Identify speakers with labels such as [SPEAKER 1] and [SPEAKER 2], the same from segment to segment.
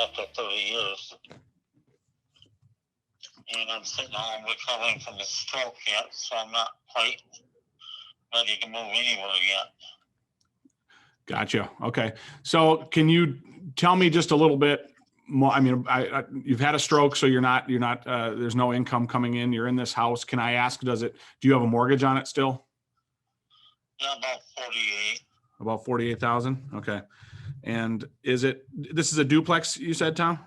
[SPEAKER 1] after 30 years. And I'm sitting home recovering from a stroke yet, so I'm not quite ready to move anywhere yet.
[SPEAKER 2] Gotcha. Okay. So can you tell me just a little bit more? I mean, you've had a stroke, so you're not, there's no income coming in. You're in this house. Can I ask, do you have a mortgage on it still?
[SPEAKER 1] Yeah, about 48.
[SPEAKER 2] About 48,000. Okay. And this is a duplex, you said, Tom?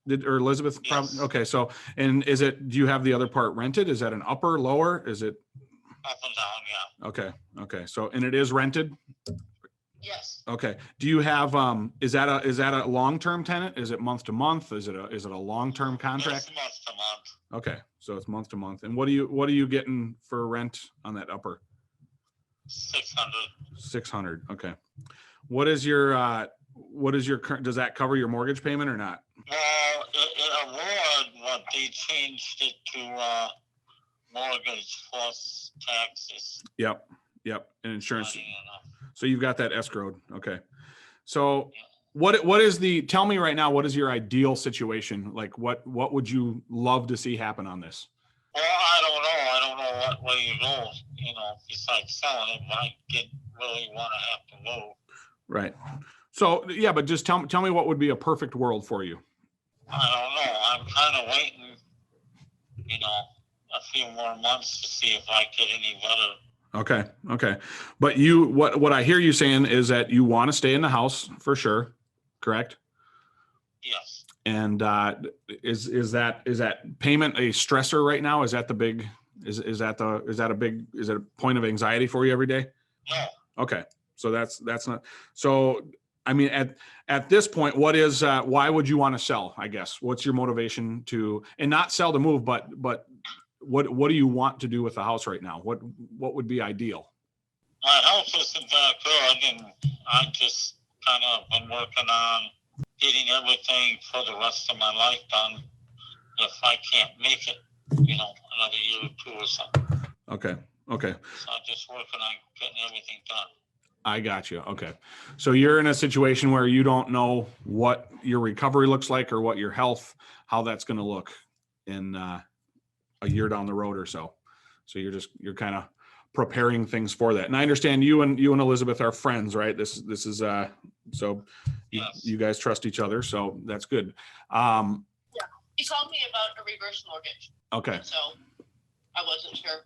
[SPEAKER 2] Or Elizabeth?
[SPEAKER 1] Yes.
[SPEAKER 2] Probably. Okay. So, and do you have the other part rented? Is that an upper, lower? Is it?
[SPEAKER 1] Up and down, yeah.
[SPEAKER 2] Okay. Okay. So, and it is rented?
[SPEAKER 1] Yes.
[SPEAKER 2] Okay. Do you have, is that a long-term tenant? Is it month to month? Is it a long-term contract?
[SPEAKER 1] It's month to month.
[SPEAKER 2] Okay. So it's month to month. And what are you getting for rent on that upper?
[SPEAKER 1] 600.
[SPEAKER 2] 600. Okay. What is your current, does that cover your mortgage payment or not?
[SPEAKER 1] Well, it award, but they changed it to mortgage plus taxes.
[SPEAKER 2] Yep. And insurance.
[SPEAKER 1] Funny enough.
[SPEAKER 2] So you've got that escrowed. Okay. So what is tell me right now, what is your ideal situation? Like what would you love to see happen on this?
[SPEAKER 1] Well, I don't know what way you go, besides selling it, but I didn't really want to have to move.
[SPEAKER 2] Right. So yeah, but just tell me what would be a perfect world for you.
[SPEAKER 1] I don't know. I'm kind of waiting, a few more months to see if I get any better.
[SPEAKER 2] Okay. But what I hear you saying is that you want to stay in the house for sure, correct?
[SPEAKER 1] Yes.
[SPEAKER 2] And is that payment a stressor right now? Is that the big? Is it a point of anxiety for you every day?
[SPEAKER 1] No.
[SPEAKER 2] Okay. So that's not. So I mean, at this point, why would you want to sell? I guess what's your motivation and not sell to move, but what do you want to do with the house right now? What would be ideal?
[SPEAKER 1] My house isn't that good, and I just kind of been working on getting everything for the rest of my life done. If I can't make it, another year or two or something.
[SPEAKER 2] Okay.
[SPEAKER 1] So I'm just working on getting everything done.
[SPEAKER 2] I got you. Okay. So you're in a situation where you don't know what your recovery looks like or what your health, how that's going to look in a year down the road or so. So you're kind of preparing things for that. And I understand you and Elizabeth are friends, right? This is so
[SPEAKER 1] Yes.
[SPEAKER 2] you guys trust each other. So that's good.
[SPEAKER 3] Yeah. He called me about a reverse mortgage.
[SPEAKER 2] Okay.
[SPEAKER 3] So I wasn't sure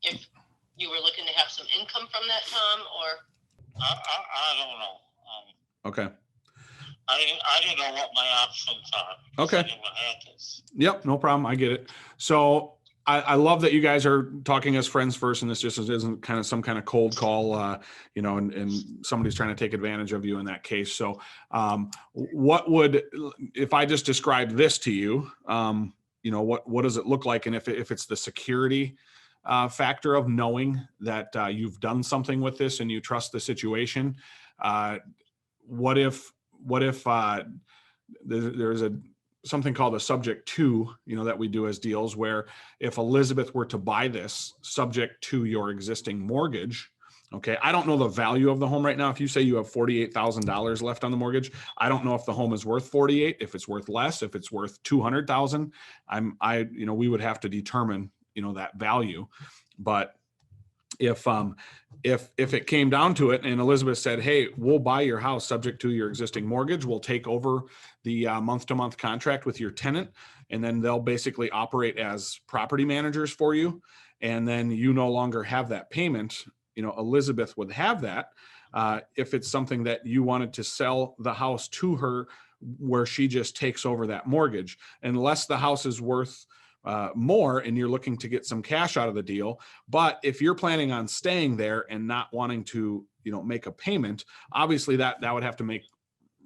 [SPEAKER 3] if you were looking to have some income from that, Tom, or.
[SPEAKER 1] I don't know.
[SPEAKER 2] Okay.
[SPEAKER 1] I didn't know what my options are.
[SPEAKER 2] Okay.
[SPEAKER 1] I never had this.
[SPEAKER 2] Yep. No problem. I get it. So I love that you guys are talking as friends first, and this just isn't kind of some kind of cold call, and somebody's trying to take advantage of you in that case. So if I just describe this to you, what does it look like? And if it's the security factor of knowing that you've done something with this and you trust the situation, what if there's something called a subject to, that we do as deals, where if Elizabeth were to buy this subject to your existing mortgage, okay, I don't know the value of the home right now. If you say you have $48,000 left on the mortgage, I don't know if the home is worth 48, if it's worth less, if it's worth 200,000. We would have to determine, that value. But if it came down to it and Elizabeth said, hey, we'll buy your house subject to your existing mortgage, we'll take over the month-to-month contract with your tenant, and then they'll basically operate as property managers for you. And then you no longer have that payment. Elizabeth would have that if it's something that you wanted to sell the house to her, where she just takes over that mortgage, unless the house is worth more and you're looking to get some cash out of the deal. But if you're planning on staying there and not wanting to, make a payment, obviously that would have to make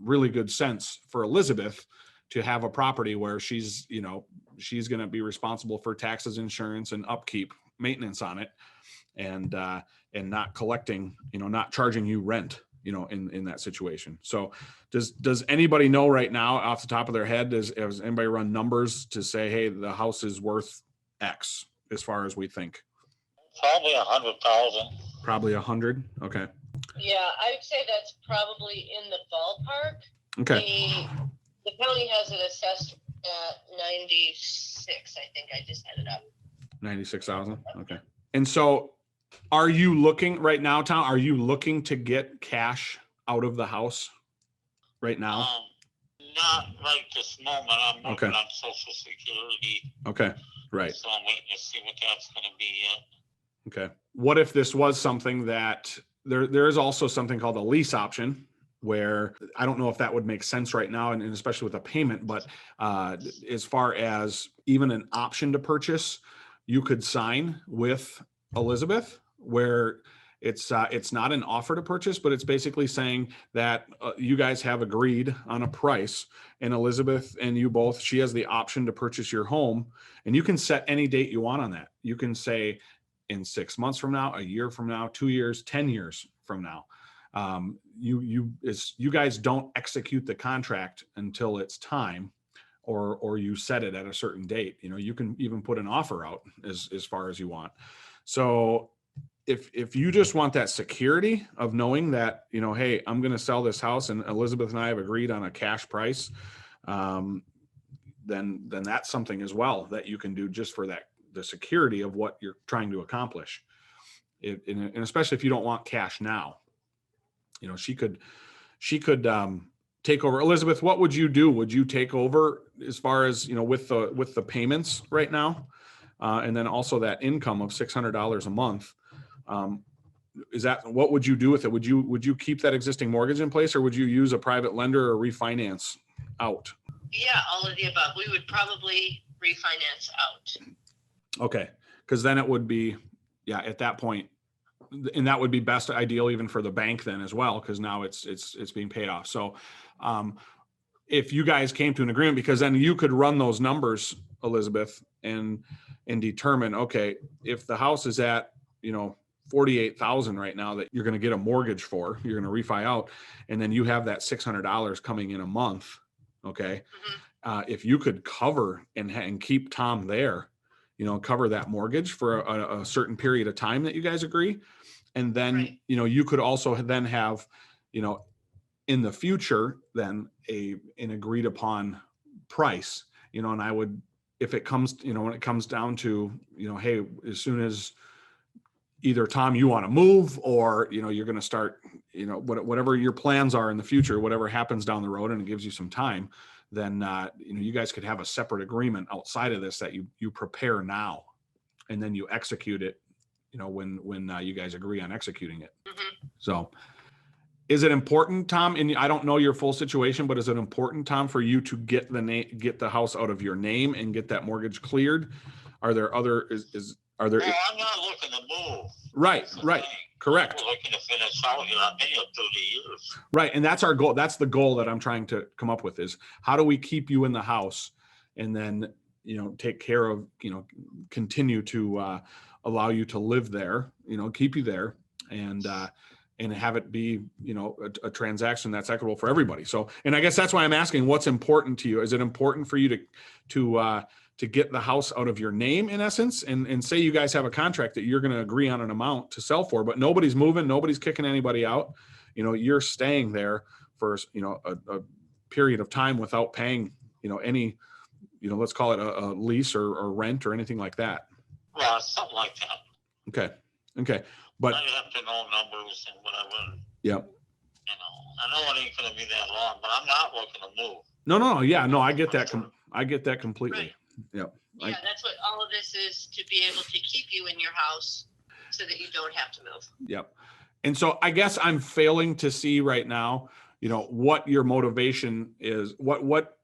[SPEAKER 2] really good sense for Elizabeth to have a property where she's going to be responsible for taxes, insurance, and upkeep, maintenance on it, and not collecting, not charging you rent, in that situation. So does anybody know right now off the top of their head, has anybody run numbers to say, hey, the house is worth X as far as we think?
[SPEAKER 1] Probably 100,000.
[SPEAKER 2] Probably 100. Okay.
[SPEAKER 3] Yeah, I'd say that's probably in the ballpark.
[SPEAKER 2] Okay.
[SPEAKER 3] The county has it assessed at 96. I think I just had it up.
[SPEAKER 2] 96,000. Okay. And so are you looking right now, Tom, are you looking to get cash out of the house right now?
[SPEAKER 1] Not right this moment. I'm working
[SPEAKER 2] Okay.
[SPEAKER 1] on Social Security,
[SPEAKER 2] Okay. Right.
[SPEAKER 1] so I'm waiting to see what that's going to be yet.
[SPEAKER 2] Okay. What if this was something that there is also something called a lease option where I don't know if that would make sense right now, and especially with a payment, but as far as even an option to purchase, you could sign with Elizabeth where it's not an offer to purchase, but it's basically saying that you guys have agreed on a price, and Elizabeth and you both, she has the option to purchase your home, and you can set any date you want on that. You can say in 6 months from now, a year from now, 2 years, 10 years from now. You guys don't execute the contract until it's time, or you set it at a certain date. You know, you can even put an offer out as far as you want. So if you just want that security of knowing that, you know, hey, I'm going to sell this house and Elizabeth and I have agreed on a cash price, then that's something as well that you can do just for that, the security of what you're trying to accomplish. And especially if you don't want cash now, you know, she could take over. Elizabeth, what would you do? Would you take over as far as, you know, with the payments right now? And then also that income of $600 a month. Is that, what would you do with it? Would you keep that existing mortgage in place, or would you use a private lender or refinance out?
[SPEAKER 3] Yeah, all of the above. We would probably refinance out.
[SPEAKER 2] Okay. Cause then it would be, yeah, at that point, and that would be best ideal even for the bank then as well, because now it's being paid off. So if you guys came to an agreement, because then you could run those numbers, Elizabeth, and determine, okay, if the house is at, you know, 48,000 right now that you're going to get a mortgage for, you're going to refi out, and then you have that $600 coming in a month. Okay. If you could cover and keep Tom there, you know, cover that mortgage for a certain period of time that you guys agree. And then,
[SPEAKER 3] Right.
[SPEAKER 2] you know, you could also then have, you know, in the future, then an agreed upon price, you know, and I would, if it comes, you know, when it comes down to, you know, hey, as soon as either Tom, you want to move, or, you know, you're going to start, you know, whatever your plans are in the future, whatever happens down the road, and it gives you some time, then, you know, you guys could have a separate agreement outside of this that you prepare now, and then you execute it, you know, when you guys agree on executing it.
[SPEAKER 3] Mm-hmm.
[SPEAKER 2] So is it important, Tom, and I don't know your full situation, but is it important, Tom, for you to get the house out of your name and get that mortgage cleared? Are there other, are there?
[SPEAKER 1] Well, I'm not looking to move.
[SPEAKER 2] Right,
[SPEAKER 1] That's the
[SPEAKER 2] right.
[SPEAKER 1] thing.
[SPEAKER 2] Correct.
[SPEAKER 1] I'm looking to finish out here. I've been here 30 years.
[SPEAKER 2] Right. And that's our goal. That's the goal that I'm trying to come up with, is how do we keep you in the house, and then, you know, take care of, you know, continue to allow you to live there, you know, keep you there, and have it be, you know, a transaction that's equitable for everybody. So, and I guess that's why I'm asking, what's important to you? Is it important for you to get the house out of your name, in essence, and say you guys have a contract that you're going to agree on an amount to sell for, but nobody's moving, nobody's kicking anybody out. You know, you're staying there for, you know, a period of time without paying, you know, any, you know, let's call it a lease or rent or anything like that.
[SPEAKER 1] Well, something like that.
[SPEAKER 2] Okay. Okay. But
[SPEAKER 1] I have to know numbers and whatever.
[SPEAKER 2] yeah.
[SPEAKER 1] You know, I know it ain't going to be that long, but I'm not looking to move.
[SPEAKER 2] No. Yeah. No, I get that. I get that completely.
[SPEAKER 3] Right.
[SPEAKER 2] Yep.
[SPEAKER 3] Yeah, that's what all of this is, to be able to keep you in your house so that you don't have to move.
[SPEAKER 2] Yep. And so I guess I'm failing to see right now, you know, what your motivation is. What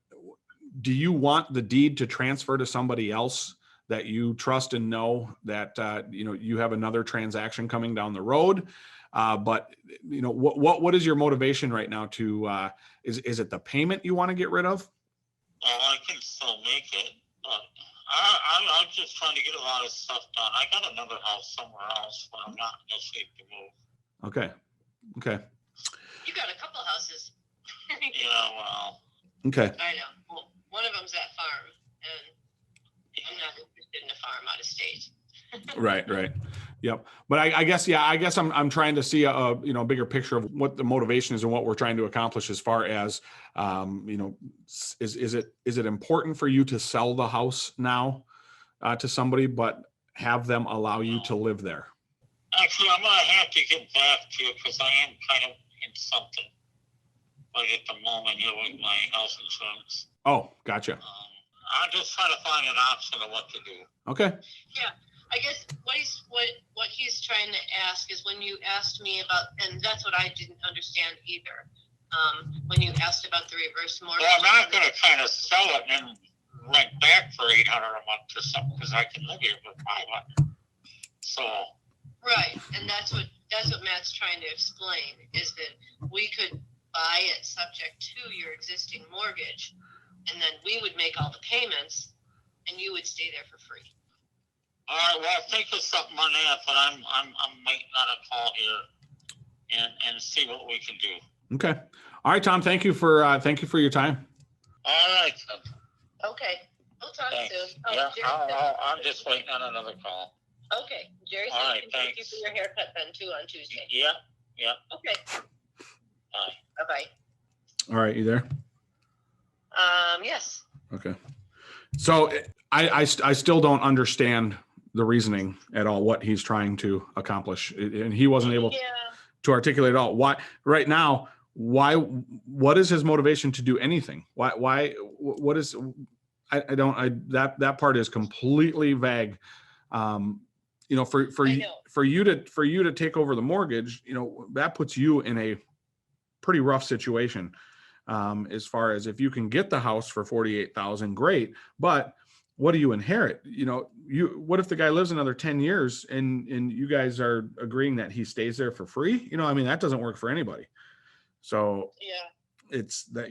[SPEAKER 2] do you want the deed to transfer to somebody else that you trust and know that, you know, you have another transaction coming down the road? But, you know, what is your motivation right now to, is it the payment you want to get rid of?
[SPEAKER 1] I can still make it, but I'm just trying to get a lot of stuff done. I got another house somewhere else, but I'm not in no shape to move.
[SPEAKER 2] Okay. Okay.
[SPEAKER 3] You got a couple houses.
[SPEAKER 1] Yeah, well.
[SPEAKER 2] Okay.
[SPEAKER 3] I know. Well, one of them's that farm, and I'm not interested in a farm out of state.
[SPEAKER 2] Right. Yep. But I guess, yeah, I guess I'm trying to see a bigger picture of what the motivation is and what we're trying to accomplish as far as, is it important for you to sell the house now to somebody, but have them allow you to live there?
[SPEAKER 1] Actually, I'm gonna have to get back to you because I am kind of in something right at the moment here with my health insurance.
[SPEAKER 2] Oh, gotcha.
[SPEAKER 1] I'm just trying to find an option of what to do.
[SPEAKER 2] Okay.
[SPEAKER 3] Yeah, I guess what he's trying to ask is when you asked me about, and that's what I didn't understand either. When you asked about the reverse mortgage.
[SPEAKER 1] Well, I'm not going to kind of sell it and rent back for $800 a month or something because I can live here for $500. So.
[SPEAKER 3] Right, and that's what Matt's trying to explain is that we could buy it subject to your existing mortgage, and then we would make all the payments, and you would stay there for free.
[SPEAKER 1] All right, well, think of something on that, but I'm waiting on a call here and see what we can do.
[SPEAKER 2] Okay. All right, Tom. Thank you for your time.
[SPEAKER 1] All right.
[SPEAKER 3] Okay, we'll talk
[SPEAKER 1] Thanks.
[SPEAKER 3] soon.
[SPEAKER 1] Yeah, I'm just waiting on another call.
[SPEAKER 3] Okay, Jerry
[SPEAKER 1] All
[SPEAKER 3] said
[SPEAKER 1] right,
[SPEAKER 3] thank you
[SPEAKER 1] thanks.
[SPEAKER 3] for your haircut then too on Tuesday.
[SPEAKER 1] Yeah.
[SPEAKER 3] Okay.
[SPEAKER 1] Bye.
[SPEAKER 3] Bye.
[SPEAKER 2] All right. You there?
[SPEAKER 3] Yes.
[SPEAKER 2] Okay. So I still don't understand the reasoning at all, what he's trying to accomplish. And he wasn't able to articulate at all. Right now, what is his motivation to do anything? What is, that part is completely vague. For you to take over the mortgage, that puts you in a pretty rough situation. As far as if you can get the house for $48,000, great. But what do you inherit? What if the guy lives another 10 years and you guys are agreeing that he stays there for free? That doesn't work for anybody. So
[SPEAKER 3] yeah,
[SPEAKER 2] it's that,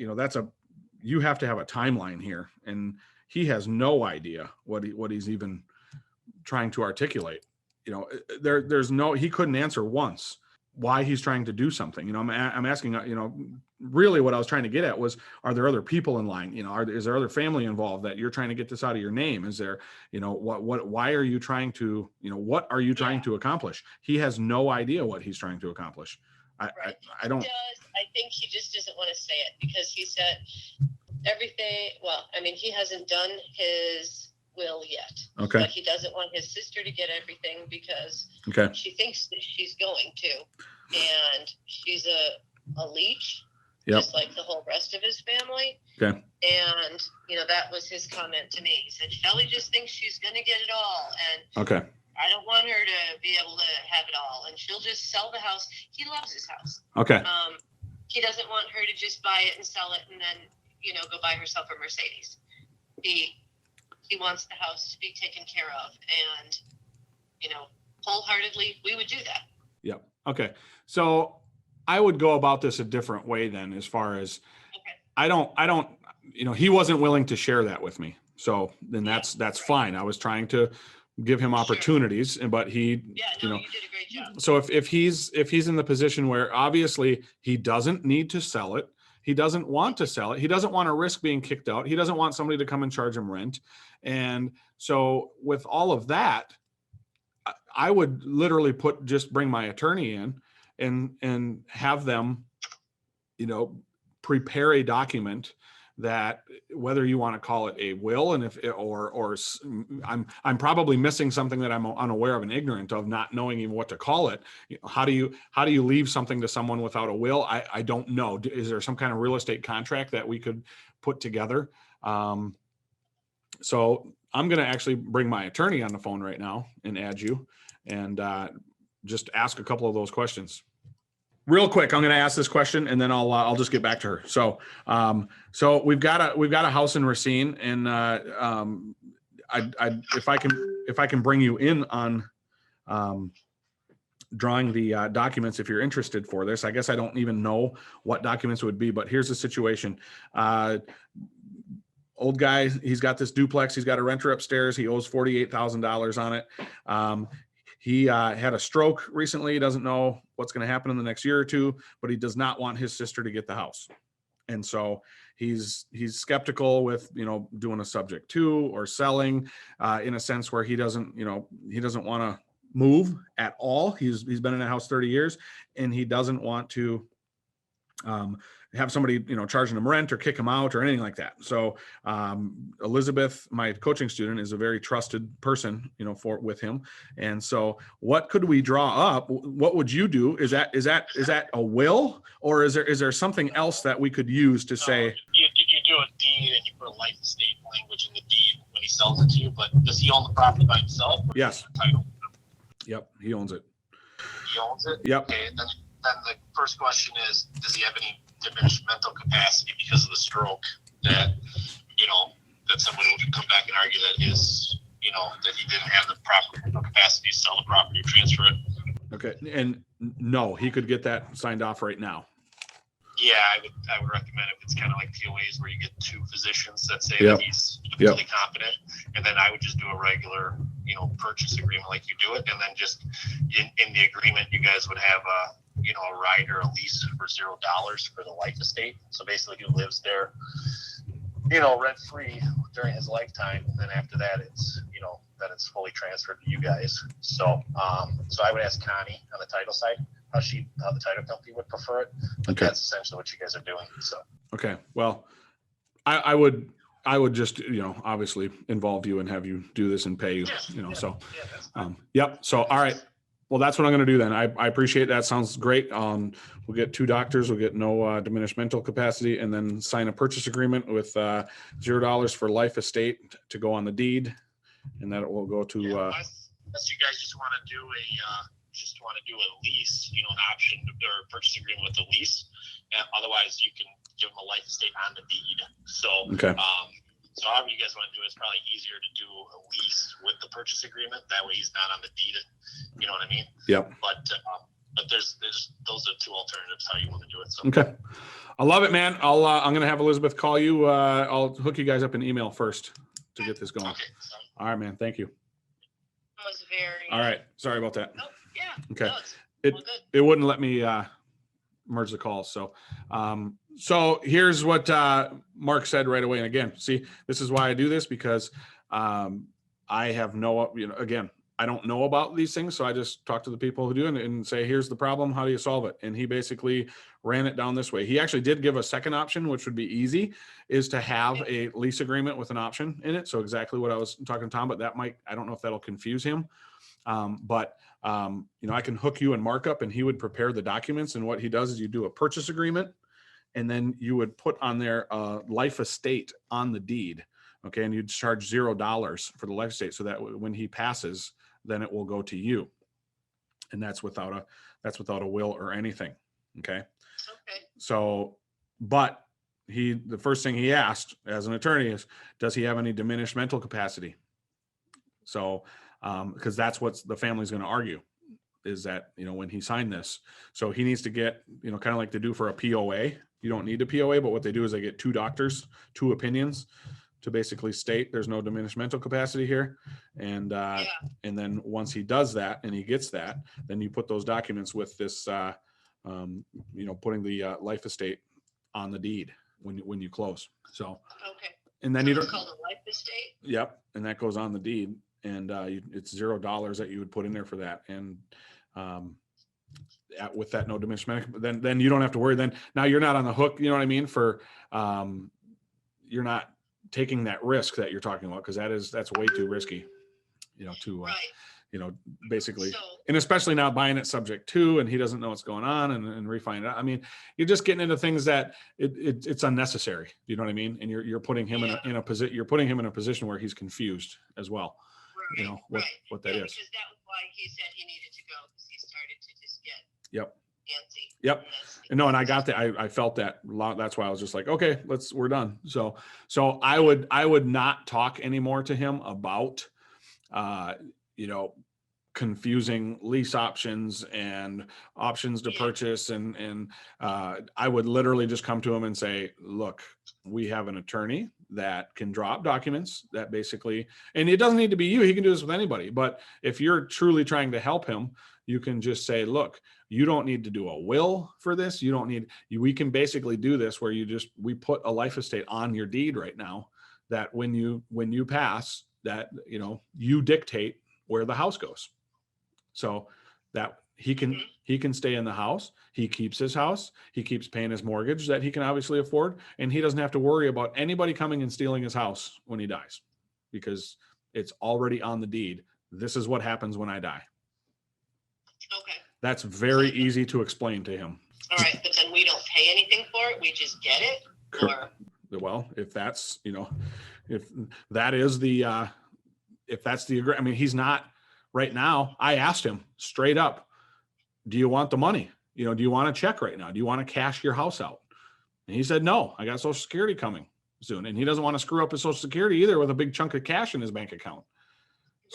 [SPEAKER 2] you have to have a timeline here, and he has no idea what he's even trying to articulate. He couldn't answer once why he's trying to do something. I'm asking, really what I was trying to get at was, are there other people in line? Is there other family involved that you're trying to get this out of your name? Is there, why are you trying to, what are you trying to accomplish? He has no idea what he's trying to accomplish. I don't.
[SPEAKER 3] I think he just doesn't want to say it because he said everything. Well, he hasn't done his will yet.
[SPEAKER 2] Okay.
[SPEAKER 3] But he doesn't want his sister to get everything because she thinks that she's going to, and she's a leech, just like the whole rest of his family.
[SPEAKER 2] Okay.
[SPEAKER 3] And that was his comment to me. He said, Shelly just thinks she's going to get it all, and
[SPEAKER 2] okay.
[SPEAKER 3] I don't want her to be able to have it all, and she'll just sell the house. He loves his house.
[SPEAKER 2] Okay.
[SPEAKER 3] He doesn't want her to just buy it and sell it and then, go buy herself a Mercedes. He wants the house to be taken care of, and, wholeheartedly, we would do that.
[SPEAKER 2] Yep. Okay. So I would go about this a different way then, as far as I don't, he wasn't willing to share that with me. So then that's fine. I was trying to give him opportunities, but he,
[SPEAKER 3] you did a great job.
[SPEAKER 2] So if he's in the position where obviously he doesn't need to sell it, he doesn't want to sell it, he doesn't want to risk being kicked out, he doesn't want somebody to come and charge him rent. And so with all of that, I would literally just bring my attorney in and have them, prepare a document that, whether you want to call it a will, and I'm probably missing something that I'm unaware of and ignorant of, not knowing even what to call it. How do you leave something to someone without a will? I don't know. Is there some kind of real estate contract that we could put together? So I'm going to actually bring my attorney on the phone right now and add you and just ask a couple of those questions. Real quick, I'm going to ask this question and then I'll just get back to her. So, we've got a house in Racine, and if I can bring you in on drawing the documents, if you're interested for this. I guess I don't even know what documents would be, but here's the situation. Old guy, he's got this duplex. He's got a renter upstairs. He owes $48,000 on it. He had a stroke recently. He doesn't know what's going to happen in the next year or two, but he does not want his sister to get the house. And so he's skeptical with, doing a subject to or selling in a sense where he doesn't want to move at all. He's been in a house 30 years, and he doesn't want to have somebody, charging him rent or kick him out or anything like that. So Elizabeth, my coaching student, is a very trusted person, with him. And so what could we draw up? What would you do? Is that a will, or is there something else that we could use to say?
[SPEAKER 4] You do a deed and you put a life estate language in the deed when he sells it to you, but does he own the property by himself? Or
[SPEAKER 2] Yes.
[SPEAKER 4] Title.
[SPEAKER 2] Yep. He owns it.
[SPEAKER 4] He owns it?
[SPEAKER 2] Yep.
[SPEAKER 4] Okay. Then the first question is, does he have any diminished mental capacity because of the stroke that somebody would come back and argue that that he didn't have the proper mental capacity to sell the property or transfer it?
[SPEAKER 2] Okay. And no, he could get that signed off right now.
[SPEAKER 4] Yeah, I would recommend if it's kind of like POAs where you get two physicians that say
[SPEAKER 2] Yep.
[SPEAKER 4] that he's
[SPEAKER 2] Yep.
[SPEAKER 4] really competent, and then I would just do a regular, purchase agreement like you do it, and then just in the agreement you guys would have a ride or a lease for $0 for the life estate. So basically, he lives there, rent free during his lifetime, and then after that, it's then it's fully transferred to you guys. So I would ask Connie on the title side how the title company would prefer it. But
[SPEAKER 2] Okay.
[SPEAKER 4] that's essentially what you guys are doing. So
[SPEAKER 2] Okay. Well, I would just, obviously involve you and have you do this and pay you, so,
[SPEAKER 4] that's fine.
[SPEAKER 2] yep. So, all right. Well, that's what I'm going to do then. I appreciate that. Sounds great. We'll get 2 doctors, we'll get no diminished mental capacity, and then sign a purchase agreement with $0 for life estate to go on the deed. And that it will go to,
[SPEAKER 4] Unless you guys just want to do a lease, an option or purchase agreement with a lease. And otherwise, you can give them a life estate on the deed. So,
[SPEAKER 2] Okay.
[SPEAKER 4] So however you guys want to do it, it's probably easier to do a lease with the purchase agreement. That way, he's not on the deed. You know what I mean?
[SPEAKER 2] Yep.
[SPEAKER 4] But there's those are 2 alternatives how you want to do it. So.
[SPEAKER 2] Okay. I love it, man. I'm going to have Elizabeth call you. I'll hook you guys up an email first to get this going.
[SPEAKER 4] Okay. So,
[SPEAKER 2] All right, man. Thank you.
[SPEAKER 3] Was very.
[SPEAKER 2] All right. Sorry about that.
[SPEAKER 3] Oh, yeah.
[SPEAKER 2] Okay.
[SPEAKER 3] No, it's
[SPEAKER 2] It
[SPEAKER 3] all good.
[SPEAKER 2] it wouldn't let me merge the calls. So here's what Mark said right away. And again, see, this is why I do this, because I have no, again, I don't know about these things. So I just talk to the people who do and say, here's the problem. How do you solve it? And he basically ran it down this way. He actually did give a second option, which would be easy, is to have a lease agreement with an option in it. So exactly what I was talking to Tom, but I don't know if that'll confuse him. I can hook you and Mark up, and he would prepare the documents. And what he does is you do a purchase agreement, and then you would put on there life estate on the deed. Okay. And you'd charge $0 for the life estate, so that when he passes, then it will go to you. And that's without a will or anything. Okay.
[SPEAKER 3] Okay.
[SPEAKER 2] So, but the first thing he asked as an attorney is, does he have any diminished mental capacity? So, because that's what the family's going to argue, is that, when he signed this, so he needs to get, kind of like they do for a POA. You don't need a POA, but what they do is they get 2 doctors, 2 opinions to basically state there's no diminished mental capacity here. And then once he does that and he gets that, then you put those documents with this, putting the life estate on the deed when you close. So,
[SPEAKER 3] Okay.
[SPEAKER 2] and then
[SPEAKER 3] So
[SPEAKER 2] you
[SPEAKER 3] it's
[SPEAKER 2] don't,
[SPEAKER 3] called a life estate.
[SPEAKER 2] yep. And that goes on the deed, and it's $0 that you would put in there for that. And, with that no diminished mental, then you don't have to worry. Then now you're not on the hook, you know what I mean? For, you're not taking that risk that you're talking about, because that's way too risky,
[SPEAKER 3] Right.
[SPEAKER 2] basically,
[SPEAKER 3] So,
[SPEAKER 2] and especially now buying it subject to, and he doesn't know what's going on and refining it. I mean, you're just getting into things that it's unnecessary. You know what I mean? And you're putting him in a position, where he's confused as well.
[SPEAKER 3] right,
[SPEAKER 2] What that is.
[SPEAKER 3] Because that was why he said he needed to go, because he started to just get
[SPEAKER 2] Yep.
[SPEAKER 3] antsy.
[SPEAKER 2] Yep.
[SPEAKER 3] That's-
[SPEAKER 2] No, and I got that. I felt that a lot. That's why I was just like, okay, we're done. So I would not talk anymore to him about, confusing lease options and options to purchase. And I would literally just come to him and say, look, we have an attorney that can draw up documents that basically, and it doesn't need to be you. He can do this with anybody. But if you're truly trying to help him, you can just say, look, you don't need to do a will for this. We can basically do this where we put a life estate on your deed right now, that when you pass, that, you dictate where the house goes. So that he can stay in the house. He keeps his house. He keeps paying his mortgage that he can obviously afford. And he doesn't have to worry about anybody coming and stealing his house when he dies, because it's already on the deed. This is what happens when I die.
[SPEAKER 3] Okay.
[SPEAKER 2] That's very easy to explain to him.
[SPEAKER 3] All right, but then we don't pay anything for it. We just get it. Or
[SPEAKER 2] Well, if that's, if that is the, if that's the, I mean, he's not right now. I asked him straight up, do you want the money? Do you want a check right now? Do you want to cash your house out? And he said, no, I got Social Security coming soon. And he doesn't want to screw up his Social Security either with a big chunk of cash in his bank account.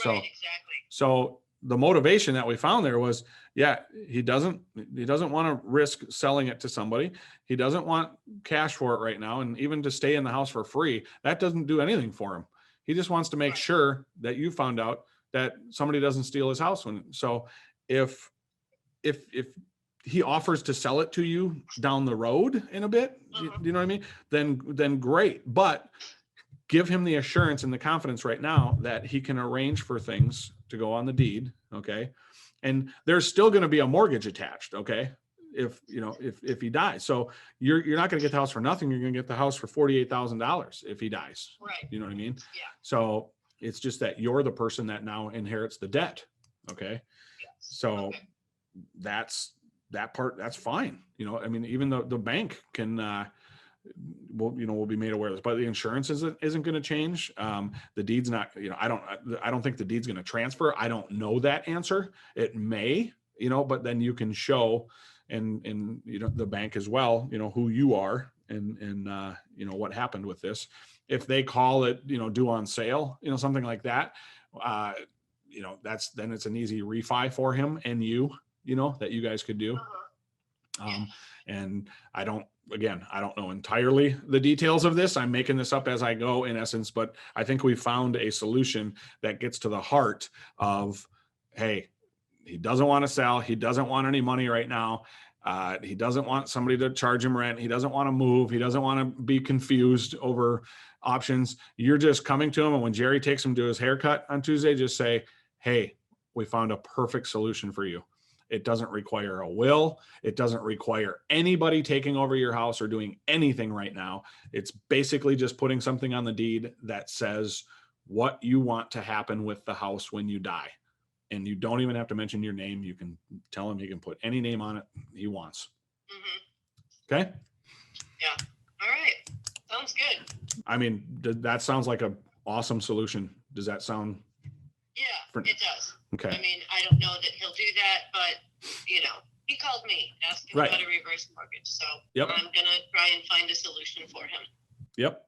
[SPEAKER 3] right, exactly.
[SPEAKER 2] So the motivation that we found there was, he doesn't want to risk selling it to somebody. He doesn't want cash for it right now. And even to stay in the house for free, that doesn't do anything for him. He just wants to make sure that you found out that somebody doesn't steal his house. So if he offers to sell it to you down the road in a bit, you know what I mean? Then great. But give him the assurance and the confidence right now that he can arrange for things to go on the deed. Okay. And there's still going to be a mortgage attached. Okay. If he dies. So you're not going to get the house for nothing. You're going to get the house for $48,000 if he dies.
[SPEAKER 3] Right.
[SPEAKER 2] You know what I mean?
[SPEAKER 3] Yeah.
[SPEAKER 2] So it's just that you're the person that now inherits the debt. Okay.
[SPEAKER 3] Yes.
[SPEAKER 2] So that part, that's fine. I mean, even though the bank can, will be made aware of this, but the insurance isn't going to change. The deed's not, I don't think the deed's going to transfer. I don't know that answer. It may, but then you can show and the bank as well, who you are and what happened with this. If they call it, due on sale, something like that, then it's an easy refi for him and that you guys could do. And I don't know entirely the details of this. I'm making this up as I go in essence, but I think we found a solution that gets to the heart of, hey, he doesn't want to sell. He doesn't want any money right now. He doesn't want somebody to charge him rent. He doesn't want to move. He doesn't want to be confused over options. You're just coming to him. And when Jerry takes him to his haircut on Tuesday, just say, hey, we found a perfect solution for you. It doesn't require a will. It doesn't require anybody taking over your house or doing anything right now. It's basically just putting something on the deed that says what you want to happen with the house when you die. And you don't even have to mention your name. You can tell him he can put any name on it he wants. Okay?
[SPEAKER 3] Yeah. All right. Sounds good.
[SPEAKER 2] I mean, that sounds like an awesome solution. Does that sound?
[SPEAKER 3] Yeah, it does.
[SPEAKER 2] Okay.
[SPEAKER 3] I mean, I don't know that he'll do that, but he called me asking about a reverse mortgage. So I'm going to try and find a solution for him.
[SPEAKER 2] Yep.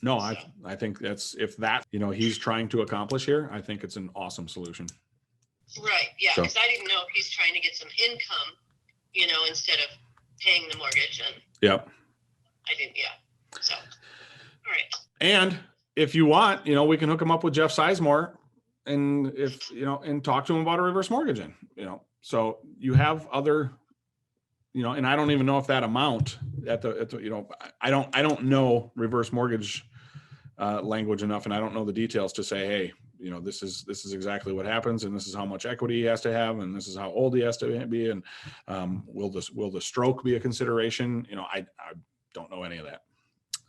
[SPEAKER 2] No, so. I think that's, if that, he's trying to accomplish here, I think it's an awesome solution.
[SPEAKER 3] Right. Yeah. Because I didn't know if he's trying to get some income, instead of paying the mortgage. And I didn't. Yeah. So, all right.
[SPEAKER 2] And if you want, we can hook him up with Jeff Sizemore and and talk to him about a reverse mortgage so you have other, and I don't even know if that amount at the I don't know reverse mortgage language enough, and I don't know the details to say, hey, this is exactly what happens, and this is how much equity he has to have, and this is how old he has to be, and will the stroke be a consideration? I don't know any of that.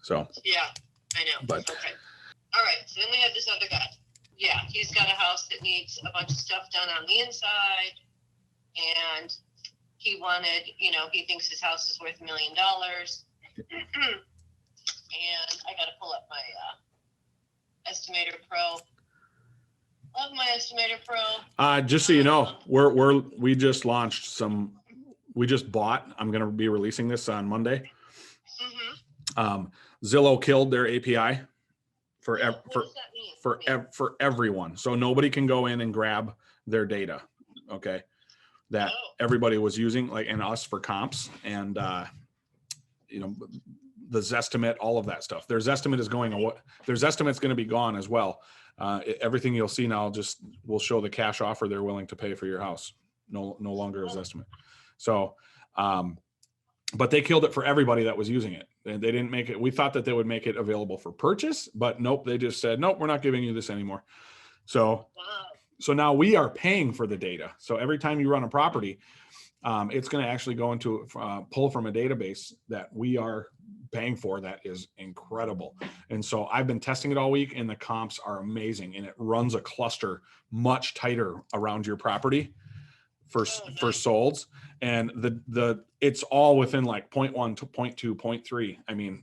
[SPEAKER 2] So
[SPEAKER 3] yeah, I know.
[SPEAKER 2] But
[SPEAKER 3] okay, all right. So then we have this other guy. Yeah, he's got a house that needs a bunch of stuff done on the inside, and he wanted, he thinks his house is worth $1 million. And I got to pull up my Estimator Pro. Love my Estimator Pro.
[SPEAKER 2] Just so you know, we just launched we just bought. I'm going to be releasing this on Monday. Zillow killed their API for everyone, so nobody can go in and grab their data. Okay, that everybody was using, and us for comps and the Zestimate, all of that stuff. Their Zestimate is going away. Their Zestimate's going to be gone as well. Everything you'll see now will show the cash offer they're willing to pay for your house. No longer a Zestimate. So, but they killed it for everybody that was using it. They didn't make it. We thought that they would make it available for purchase, but nope. They just said, nope, we're not giving you this anymore. So So now we are paying for the data. So every time you run a property, it's going to actually go into pull from a database that we are paying for. That is incredible. And so I've been testing it all week, and the comps are amazing, and it runs a cluster much tighter around your property for solds. And the it's all within like 0.1 to 0.2, 0.3. I mean,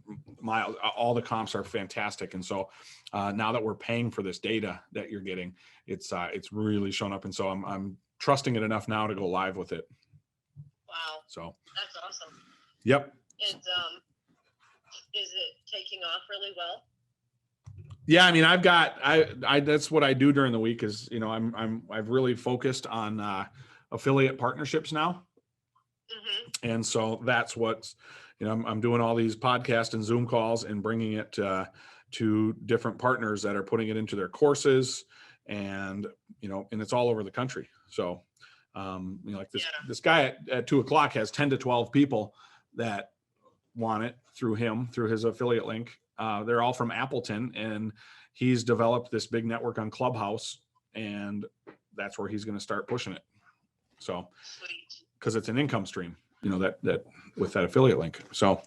[SPEAKER 2] all the comps are fantastic. And so now that we're paying for this data that you're getting, it's really shown up. And so I'm trusting it enough now to go live with it.
[SPEAKER 3] Wow.
[SPEAKER 2] So
[SPEAKER 3] That's awesome.
[SPEAKER 2] yep.
[SPEAKER 3] Is it taking off really well?
[SPEAKER 2] Yeah, I mean, I that's what I do during the week is, you know, I've really focused on affiliate partnerships now.
[SPEAKER 3] Mm-hmm.
[SPEAKER 2] And so that's what's, you know, I'm doing all these podcasts and Zoom calls and bringing it to different partners that are putting it into their courses, and, you know, and it's all over the country. So, you know, like this guy at 2:00 has 10 to 12 people that want it through his affiliate link. They're all from Appleton, and he's developed this big network on Clubhouse, and that's where he's going to start pushing it. So, because it's an income stream, you know, that with that affiliate link. So,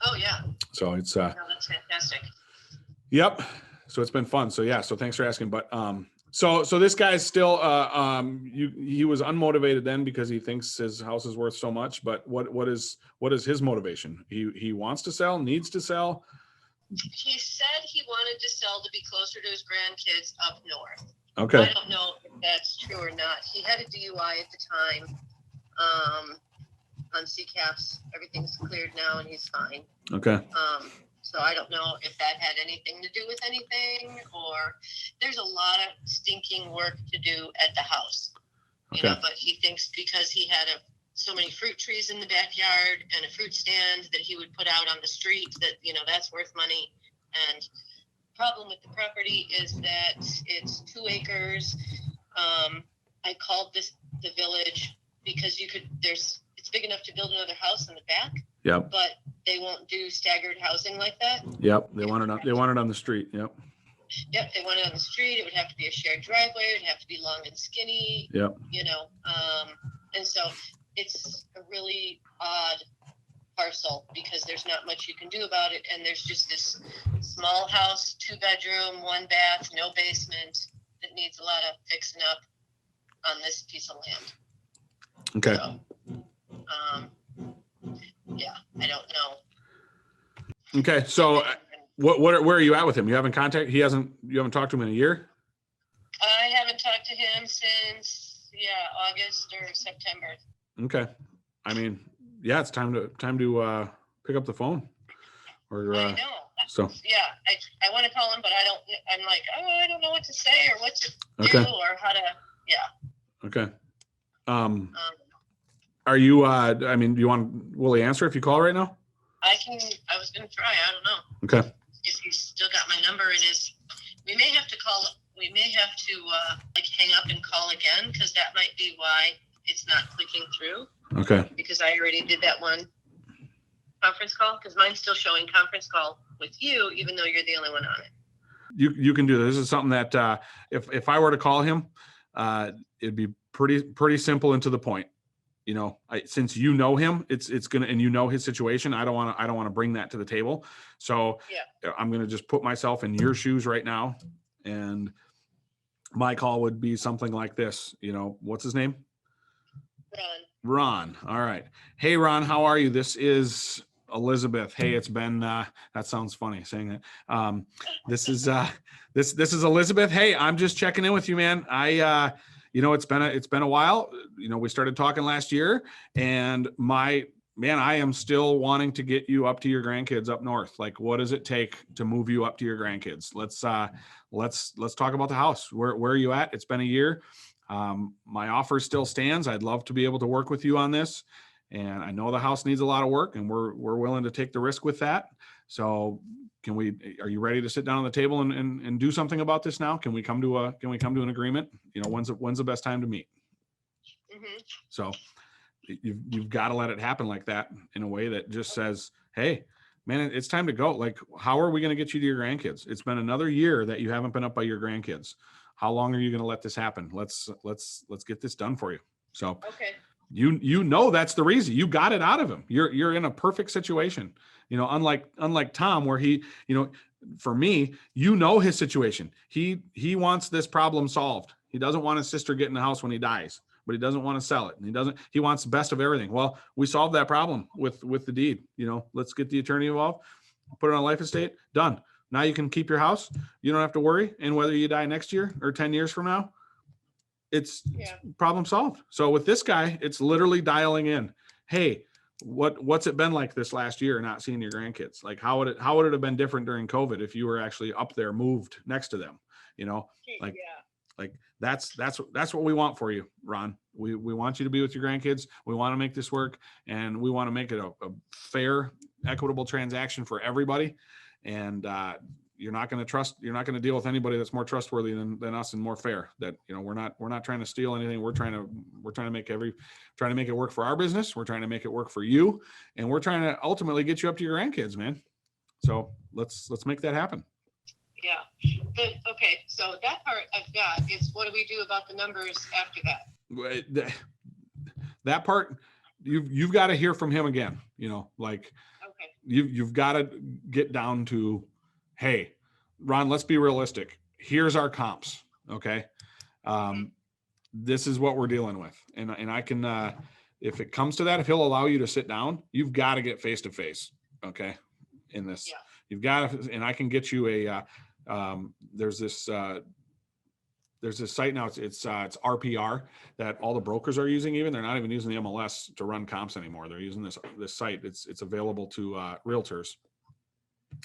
[SPEAKER 3] oh yeah.
[SPEAKER 2] So it's
[SPEAKER 3] no, that's fantastic.
[SPEAKER 2] Yep. So it's been fun. So yeah. So thanks for asking. But so this guy's still he was unmotivated then because he thinks his house is worth so much. But what is his motivation? He wants to sell, needs to sell.
[SPEAKER 3] He said he wanted to sell to be closer to his grandkids up north.
[SPEAKER 2] Okay.
[SPEAKER 3] I don't know if that's true or not. He had a DUI at the time on CCAPs. Everything's cleared now and he's fine.
[SPEAKER 2] Okay.
[SPEAKER 3] So I don't know if that had anything to do with anything, or there's a lot of stinking work to do at the house. You know, but he thinks because he had so many fruit trees in the backyard and a fruit stand that he would put out on the street that, you know, that's worth money. And problem with the property is that it's 2 acres. I called the village because it's big enough to build another house in the back.
[SPEAKER 2] Yep.
[SPEAKER 3] But they won't do staggered housing like that.
[SPEAKER 2] Yep. They want it on the street. Yep.
[SPEAKER 3] Yep. They want it on the street. It would have to be a shared driveway. It would have to be long and skinny.
[SPEAKER 2] Yep.
[SPEAKER 3] You know, and so it's a really odd parcel because there's not much you can do about it. And there's just this small house, 2-bedroom, 1 bath, no basement that needs a lot of fixing up on this piece of land.
[SPEAKER 2] Okay.
[SPEAKER 3] So, yeah, I don't know.
[SPEAKER 2] Okay. So where are you at with him? You haven't you haven't talked to him in a year?
[SPEAKER 3] I haven't talked to him since August or September.
[SPEAKER 2] Okay. I mean, yeah, it's time to pick up the phone. Or
[SPEAKER 3] I know.
[SPEAKER 2] So
[SPEAKER 3] yeah, I want to call him, but I'm like, I don't know what to say or what to
[SPEAKER 2] Okay.
[SPEAKER 3] do or how to. Yeah.
[SPEAKER 2] Okay. Are you? Will he answer if you call right now?
[SPEAKER 3] I was gonna try. I don't know.
[SPEAKER 2] Okay.
[SPEAKER 3] If he's still got my number in his, we may have to call. We may have to hang up and call again because that might be why it's not clicking through.
[SPEAKER 2] Okay.
[SPEAKER 3] Because I already did that one conference call because mine's still showing conference call with you, even though you're the only one on it.
[SPEAKER 2] You can do this. This is something that if I were to call him, it'd be pretty simple and to the point. You know, since you know him, it's gonna, and you know his situation. I don't want to bring that to the table. So yeah. I'm gonna just put myself in your shoes right now, and my call would be something like this. You know, what's his name? Ron. All right. Hey, Ron, how are you? This is Elizabeth. Hey, it's been that sounds funny saying that. This is Elizabeth. Hey, I'm just checking in with you, man. It's been a while. You know, we started talking last year, and I am still wanting to get you up to your grandkids up north. Like, what does it take to move you up to your grandkids? Let's talk about the house. Where are you at? It's been a year. My offer still stands. I'd love to be able to work with you on this. And I know the house needs a lot of work, and we're willing to take the risk with that. So are you ready to sit down on the table and do something about this now? Can we come to an agreement? You know, when's the best time to meet?
[SPEAKER 3] Mm-hmm.
[SPEAKER 2] So you've got to let it happen like that in a way that just says, hey, man, it's time to go. Like, how are we going to get you to your grandkids? It's been another year that you haven't been up by your grandkids. how long are you going to let this happen? Let's get this done for you. So
[SPEAKER 3] Okay.
[SPEAKER 2] you know, that's the reason you got it out of him. You're in a perfect situation, you know, unlike Tom, where he, you know, for me, you know, his situation. He wants this problem solved. He doesn't want his sister get in the house when he dies, but he doesn't want to sell it. And he wants the best of everything. Well, we solved that problem with the deed. You know, let's get the attorney involved, put it on life estate, done. Now you can keep your house. You don't have to worry. And whether you die next year or 10 years from now, it's problem solved. So with this guy, it's literally dialing in. Hey, what's it been like this last year not seeing your grandkids? Like how would it have been different during COVID if you were actually up there moved next to them? You know, like that's what we want for you, Ron. We want you to be with your grandkids. We want to make this work, and we want to make it a fair, equitable transaction for everybody. And you're not going to deal with anybody that's more trustworthy than us and more fair. That, you know, we're not trying to steal anything. We're trying to make it work for our business. We're trying to make it work for you, and we're trying to ultimately get you up to your grandkids, man. So let's make that happen.
[SPEAKER 3] Yeah. Okay. So that part I've got is, what do we do about the numbers after that?
[SPEAKER 2] That part you've got to hear from him again, you know, like,
[SPEAKER 3] okay,
[SPEAKER 2] you've got to get down to, hey, Ron, let's be realistic. Here's our comps. Okay. This is what we're dealing with. And I can, if it comes to that, if he'll allow you to sit down, you've got to get face to face. Okay. In this, you've got to, and I can get you there's this site now. It's RPR that all the brokers are using. Even they're not even using the MLS to run comps anymore. They're using this site. It's available to realtors,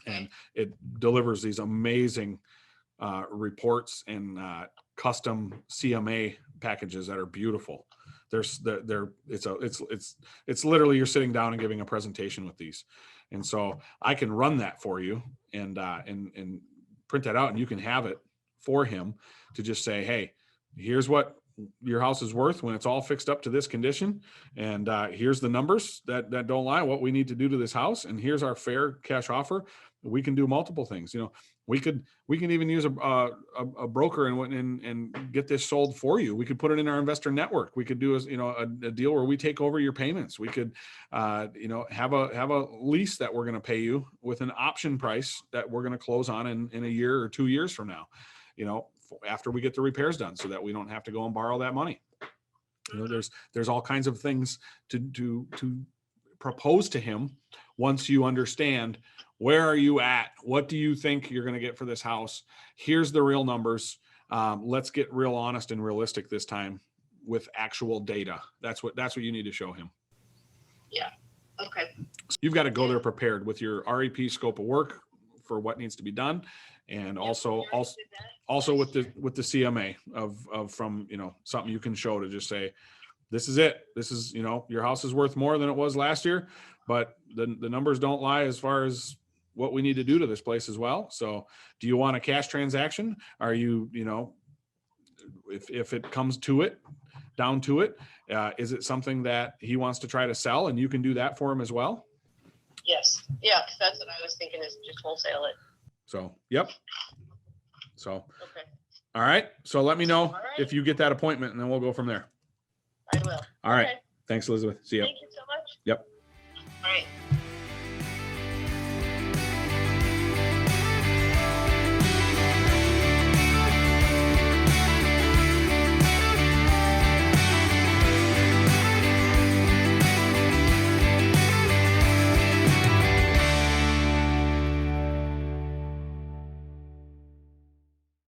[SPEAKER 2] and it delivers these amazing reports and custom CMA packages that are beautiful. It's literally you're sitting down and giving a presentation with these, and so I can run that for you and print that out, and you can have it for him to just say, hey, here's what your house is worth when it's all fixed up to this condition. And here's the numbers that don't lie, what we need to do to this house. And here's our fair cash offer. We can do multiple things. You know, we can even use a broker and get this sold for you. We could put it in our investor network. We could do a deal where we take over your payments. We could, have a lease that we're going to pay you with an option price that we're going to close on in a year or 2 years from now, you know, after we get the repairs done, so that we don't have to go and borrow that money. You know, there's all kinds of things to propose to him once you understand where are you at, what do you think you're going to get for this house. Here's the real numbers. Let's get real honest and realistic this time with actual data. That's what you need to show him.
[SPEAKER 3] Yeah. Okay.
[SPEAKER 2] You've got to go there prepared with your REP scope of work for what needs to be done, and also with the CMA of from, you know, something you can show to just say, this is it. This is, you know, your house is worth more than it was last year, but the numbers don't lie as far as what we need to do to this place as well. So do you want a cash transaction? Are you, you know, if it comes down to it, is it something that he wants to try to sell, and you can do that for him as well?
[SPEAKER 3] Yes. Yeah. That's what I was thinking, is just wholesale it.
[SPEAKER 2] So, yep. So,
[SPEAKER 3] Okay.
[SPEAKER 2] all right. So let me know if you get that appointment, and then we'll go from there.
[SPEAKER 3] I will.
[SPEAKER 2] All right.
[SPEAKER 3] Okay.
[SPEAKER 2] Thanks, Elizabeth. See ya.
[SPEAKER 3] Thank you so much.
[SPEAKER 2] Yep.
[SPEAKER 3] All right.